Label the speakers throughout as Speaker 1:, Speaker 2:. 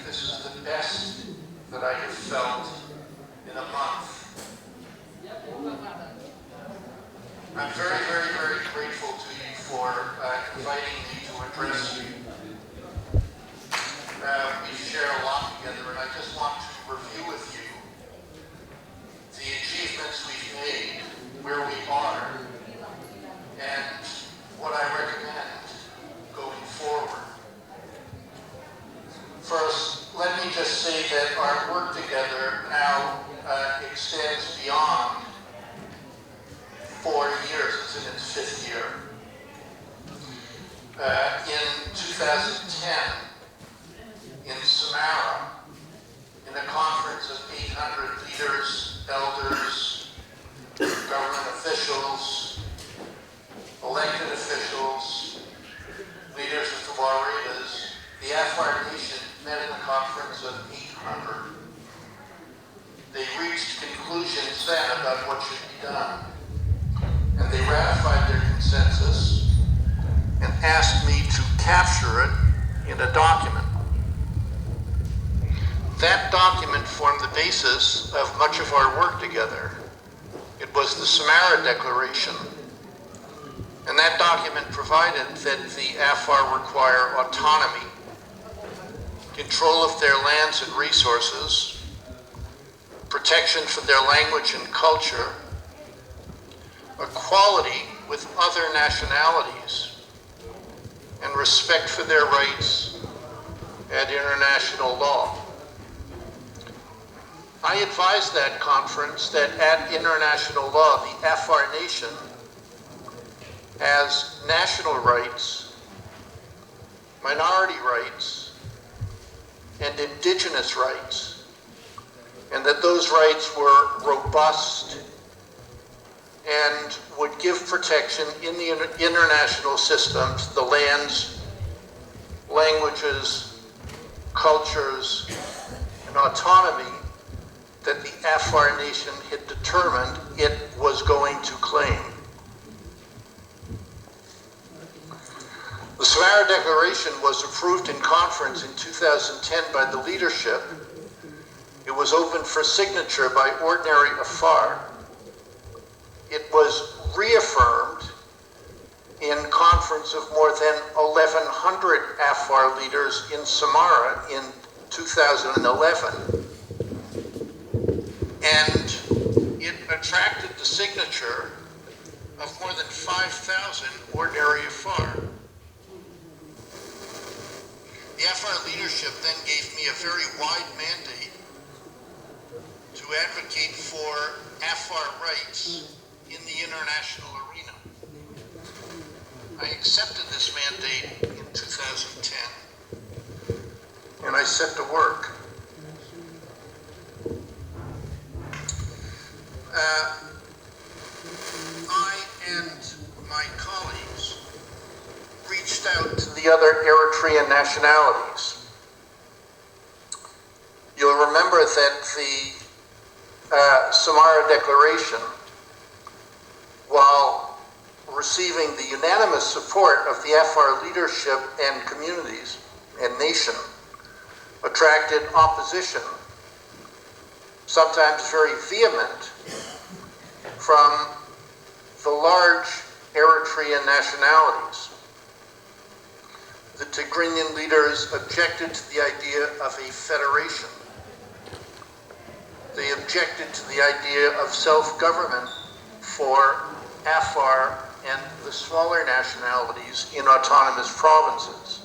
Speaker 1: this is the best that I have felt in a month. I'm very, very, very grateful to you for inviting me to address you. We share a lot together, and I just want to review with you the achievements we've made, where we are, and what I recommend going forward. First, let me just say that our work together now extends beyond 4 years. It's in its 5th year. In 2010, in Samara, in a conference of 800 leaders, elders, government officials, elected officials, leaders of the Warriors, the Afar Nation met in a conference of 800. They reached conclusions then about what should be done. And they ratified their consensus and asked me to capture it in a document. That document formed the basis of much of our work together. It was the Samara Declaration. And that document provided that the Afar require autonomy, control of their lands and resources, protection for their language and culture, equality with other nationalities, and respect for their rights and international law. I advised that conference that at international law, the Afar Nation has national rights, minority rights, and indigenous rights, and that those rights were robust and would give protection in the international systems, the lands, languages, cultures, and autonomy that the Afar Nation had determined it was going to claim. The Samara Declaration was approved in conference in 2010 by the leadership. It was opened for signature by ordinary Afar. It was reaffirmed in conference of more than 1,100 Afar leaders in Samara in 2011. And it attracted the signature of more than 5,000 ordinary Afar. The Afar leadership then gave me a very wide mandate to advocate for Afar rights in the international arena. I accepted this mandate in 2010, and I set to work. I and my colleagues reached out to the other Eritrean nationalities. You'll remember that the Samara Declaration, while receiving the unanimous support of the Afar leadership and communities and nation, attracted opposition, sometimes very vehement, from the large Eritrean nationalities. The Tigrinian leaders objected to the idea of a federation. They objected to the idea of self-government for Afar and the smaller nationalities in autonomous provinces.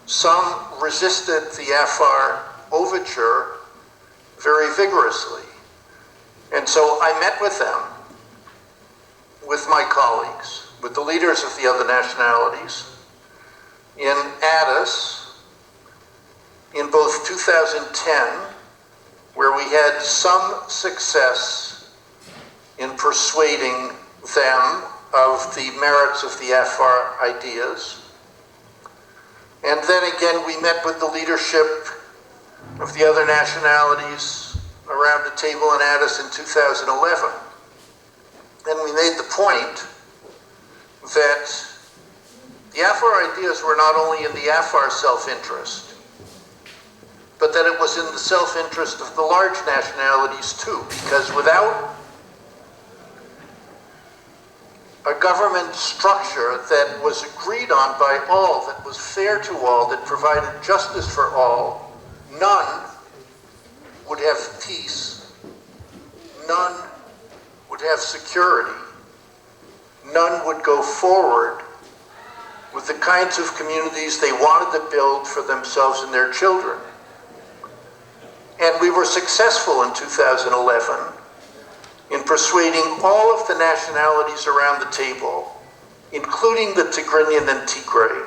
Speaker 1: Some resisted the Afar overture very vigorously. And so I met with them, with my colleagues, with the leaders of the other nationalities, in Addis, in both 2010, where we had some success in persuading them of the merits of the Afar ideas. And then again, we met with the leadership of the other nationalities around the table in Addis in 2011. And we made the point that the Afar ideas were not only in the Afar self-interest, but that it was in the self-interest of the large nationalities too, because without a government structure that was agreed on by all, that was fair to all, that provided justice for all, none would have peace, none would have security, none would go forward with the kinds of communities they wanted to build for themselves and their children. And we were successful in 2011 in persuading all of the nationalities around the table, including the Tigrinian and Tigray,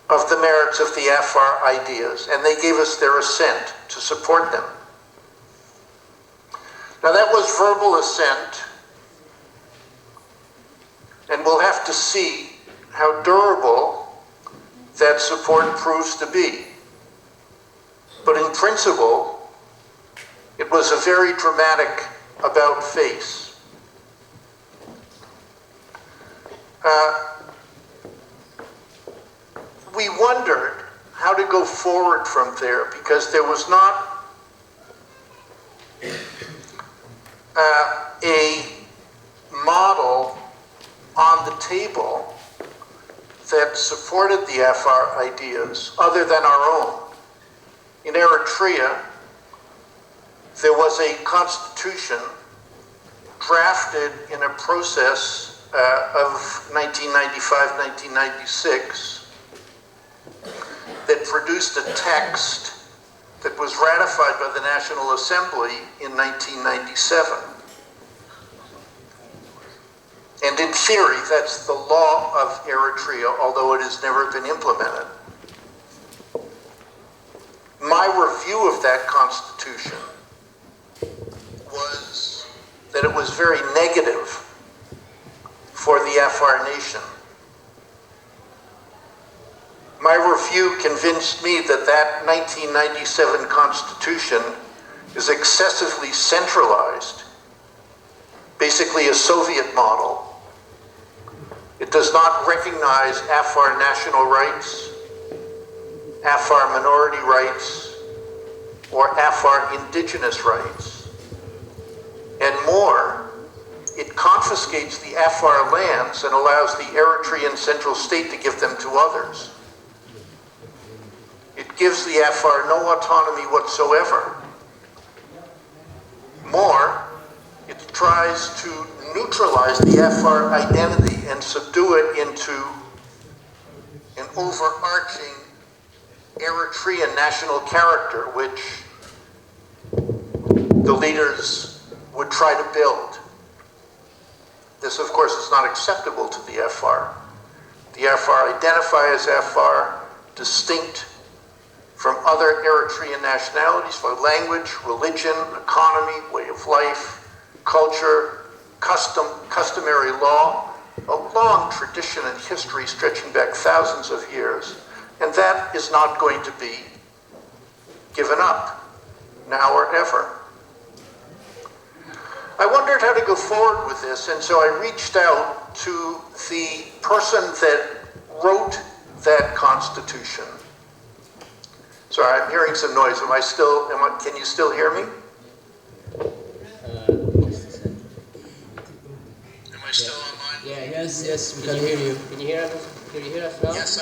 Speaker 1: of the merits of the Afar ideas, and they gave us their assent to support them. Now that was verbal assent, and we'll have to see how durable that support proves to be. But in principle, it was a very dramatic about-face. We wondered how to go forward from there, because there was not a model on the table that supported the Afar ideas other than our own. In Eritrea, there was a constitution drafted in a process of 1995-1996 that produced a text that was ratified by the National Assembly in 1997. And in theory, that's the law of Eritrea, although it has never been implemented. My review of that constitution was that it was very negative for the Afar nation. My review convinced me that that 1997 constitution is excessively centralized, basically a Soviet model. It does not recognize Afar national rights, Afar minority rights, or Afar indigenous rights. And more, it confiscates the Afar lands and allows the Eritrean central state to give them to others. It gives the Afar no autonomy whatsoever. More, it tries to neutralize the Afar identity and subdue it into an overarching Eritrean national character, which the leaders would try to build. This, of course, is not acceptable to the Afar. The Afar identify as Afar, distinct from other Eritrean nationalities for language, religion, economy, way of life, culture, customary law, a long tradition and history stretching back thousands of years. And that is not going to be given up, now or ever. I wondered how to go forward with this, and so I reached out to the person that wrote that constitution. Sorry, I'm hearing some noise. Can you still hear me? Am I still online?
Speaker 2: Yeah, yes, we can hear you. Can you hear us? Can you hear us now?
Speaker 1: Yes,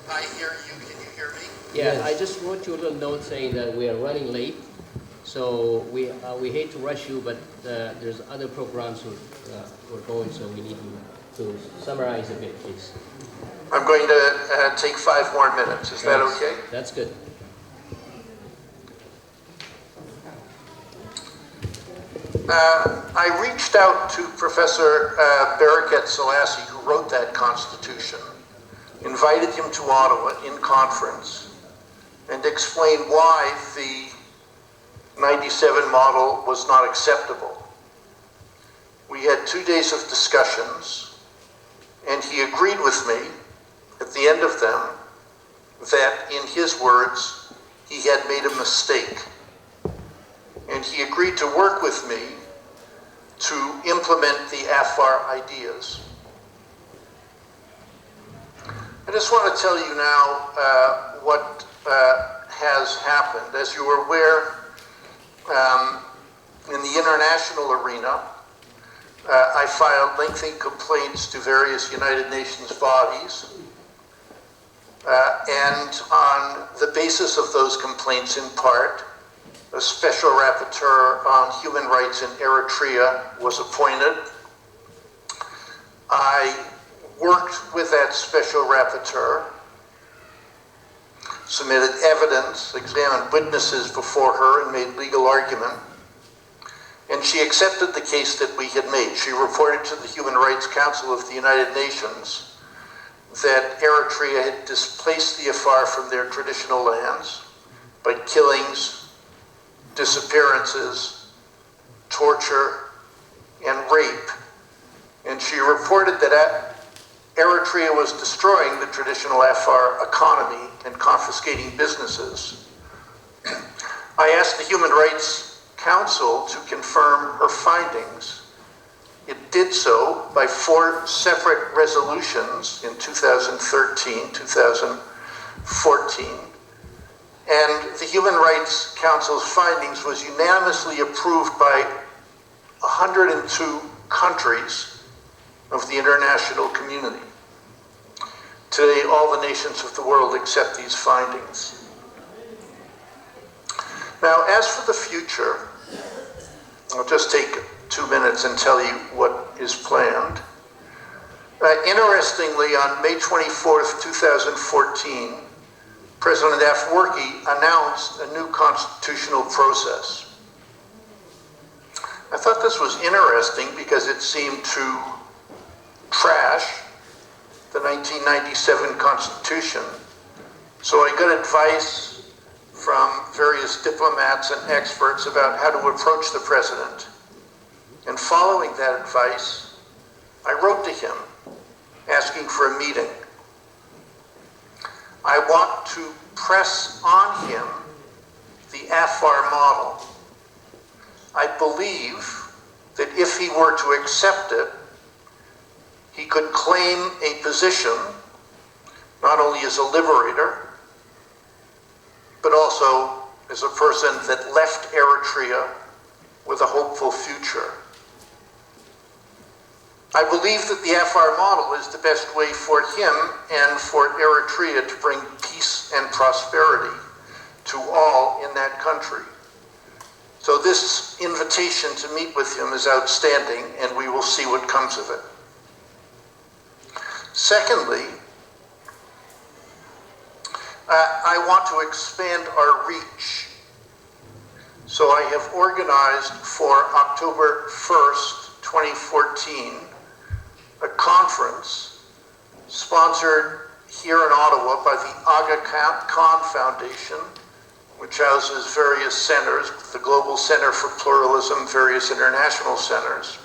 Speaker 1: I hear you. Can you hear me?
Speaker 2: Yeah,
Speaker 3: Yes.
Speaker 2: I just wrote you a little note saying that we are running late, so we hate to rush you, but there's other programs we're going, so we need to summarize a bit, please.
Speaker 1: I'm going to take 5 more minutes. Is that
Speaker 2: Yes,
Speaker 1: okay?
Speaker 2: That's good.
Speaker 1: I reached out to Professor Barakat Selassie, who wrote that constitution, invited him to Ottawa in conference, and explained why the 97 model was not acceptable. We had 2 days of discussions, and he agreed with me at the end of them that, in his words, he had made a mistake. And he agreed to work with me to implement the Afar ideas. I just want to tell you now what has happened. As you are aware, in the international arena, I filed lengthy complaints to various United Nations bodies, and on the basis of those complaints, in part, a special rapporteur on human rights in Eritrea was appointed. I worked with that special rapporteur, submitted evidence, examined witnesses before her, and made legal argument. And she accepted the case that we had made. She reported to the Human Rights Council of the United Nations that Eritrea had displaced the Afar from their traditional lands by killings, disappearances, torture, and rape. And she reported that Eritrea was destroying the traditional Afar economy and confiscating businesses. I asked the Human Rights Council to confirm her findings. It did so by 4 separate resolutions in 2013, 2014, and the Human Rights Council's findings was unanimously approved by 102 countries of the international community. Today, all the nations of the world accept these findings. Now, as for the future, I'll just take 2 minutes and tell you what is planned. Interestingly, on May 24th, 2014, President Afar.C announced a new constitutional process. I thought this was interesting because it seemed to trash the 1997 Constitution. So I got advice from various diplomats and experts about how to approach the president. And following that advice, I wrote to him asking for a meeting. I want to press on him the Afar model. I believe that if he were to accept it, he could claim a position not only as a liberator, but also as a person that left Eritrea with a hopeful future. I believe that the Afar model is the best way for him and for Eritrea to bring peace and prosperity to all in that country. So this invitation to meet with him is outstanding, and we will see what comes of it. Secondly, I want to expand our reach. So I have organized for October 1st, 2014, a conference sponsored here in Ottawa by the Aga Khan Foundation, which houses various centers, the Global Center for Pluralism, various international centers.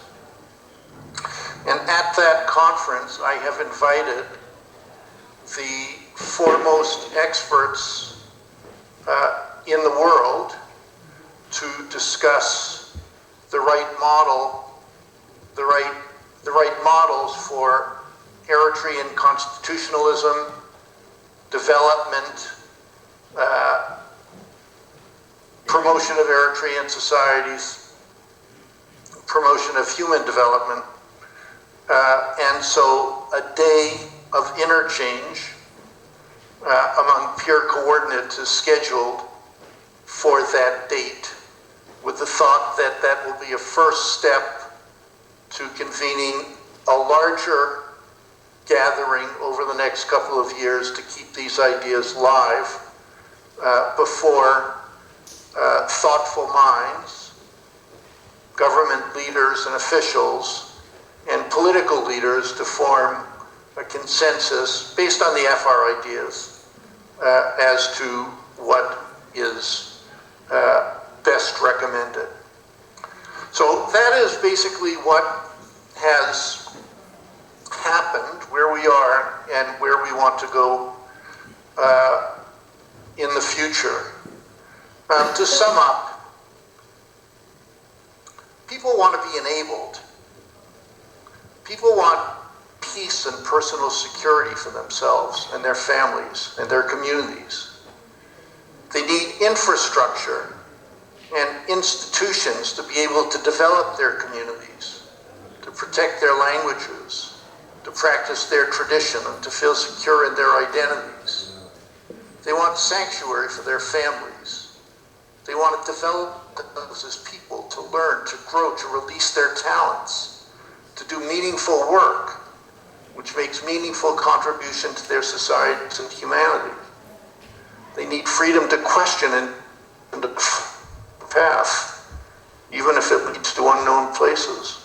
Speaker 1: And at that conference, I have invited the foremost experts in the world to discuss the right model, the right models for Eritrean constitutionalism, development, promotion of Eritrean societies, promotion of human development, and so a day of interchange among peer coordinates is scheduled for that date, with the thought that that will be a first step to convening a larger gathering over the next couple of years to keep these ideas live before thoughtful minds, government leaders and officials, and political leaders to form a consensus based on the Afar ideas as to what is best recommended. So that is basically what has happened, where we are, and where we want to go in the future. To sum up, people want to be enabled. People want peace and personal security for themselves and their families and their communities. They need infrastructure and institutions to be able to develop their communities, to protect their languages, to practice their tradition, and to feel secure in their identities. They want sanctuary for their families. They want to develop themselves as people, to learn, to grow, to release their talents, to do meaningful work, which makes meaningful contribution to their societies and humanity. They need freedom to question and to path, even if it leads to unknown places.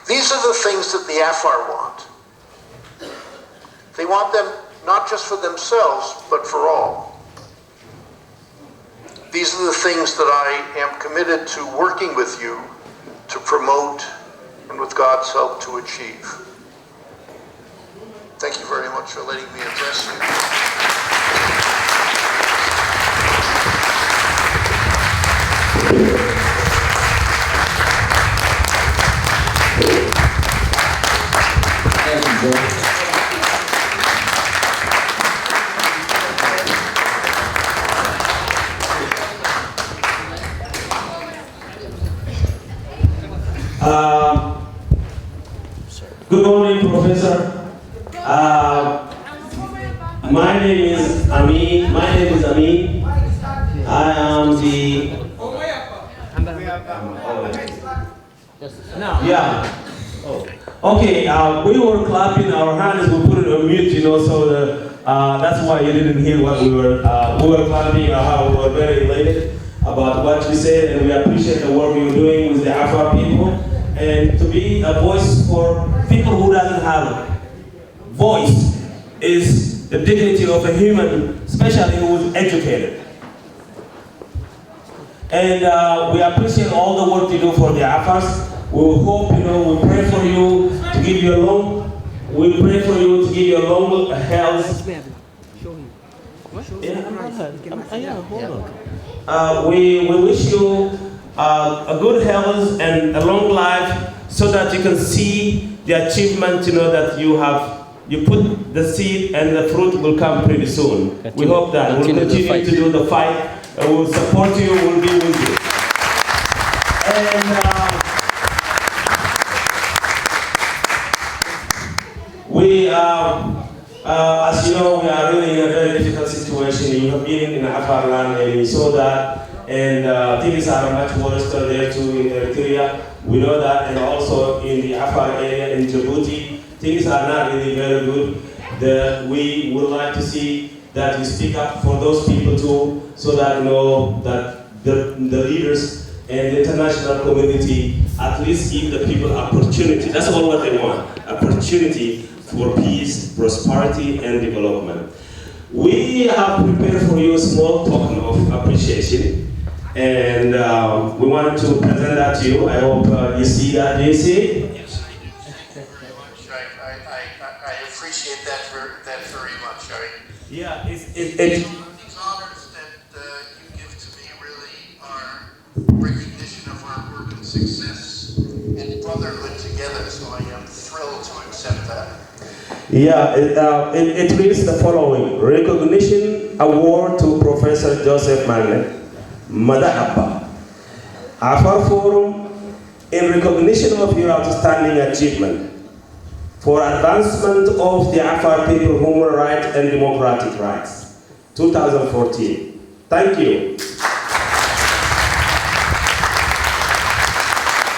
Speaker 1: These are the things that the Afar want. They want them not just for themselves, but for all. These are the things that I am committed to working with you to promote and with God's help to achieve. Thank you very much for letting me address you.
Speaker 3: Good morning, Professor. My name is Amin. I am the... Yeah. Okay, we were clapping our hands, we put it on mute, you know, so that's why you didn't hear what we were clapping, we were very elated about what you said, and we appreciate the work you're doing with the Afar people, and to be a voice for people who doesn't have voice is the dignity of a human, especially who is educated. And we appreciate all the work you do for the Afars. We hope, you know, we pray for you to give you a long, we pray for you to give you a long health. We wish you a good health and a long life so that you can see the achievement, you know, that you put the seed and the fruit will come pretty soon. We hope that we'll continue to do the fight, and we'll support you, we'll be with you. And as you know, we are really in a very difficult situation. You have been in Afar land and you saw that, and things are much worse there too in Eritrea. We know that, and also in the Afar area in Djibouti, things are not really very good. We would like to see that you speak up for those people too, so that you know that the leaders and the international community at least give the people opportunity. That's all what they want, opportunity for peace, prosperity, and development. We have prepared for you a small token of appreciation, and we wanted to present that to you. I hope you see that. Do you see it?
Speaker 1: Yes, I do. Thank you very much. I appreciate that very much.
Speaker 3: Yeah,
Speaker 1: these honors that you give to me really are recognition of our work and success and brotherhood together, so I am thrilled to accept that.
Speaker 3: Yeah, it reads the following: Recognition Award to Professor Joseph Magnet, Madahaba, Afar Forum, in recognition of your outstanding achievement for advancement of the Afar people human rights and democratic rights, 2014. Thank you.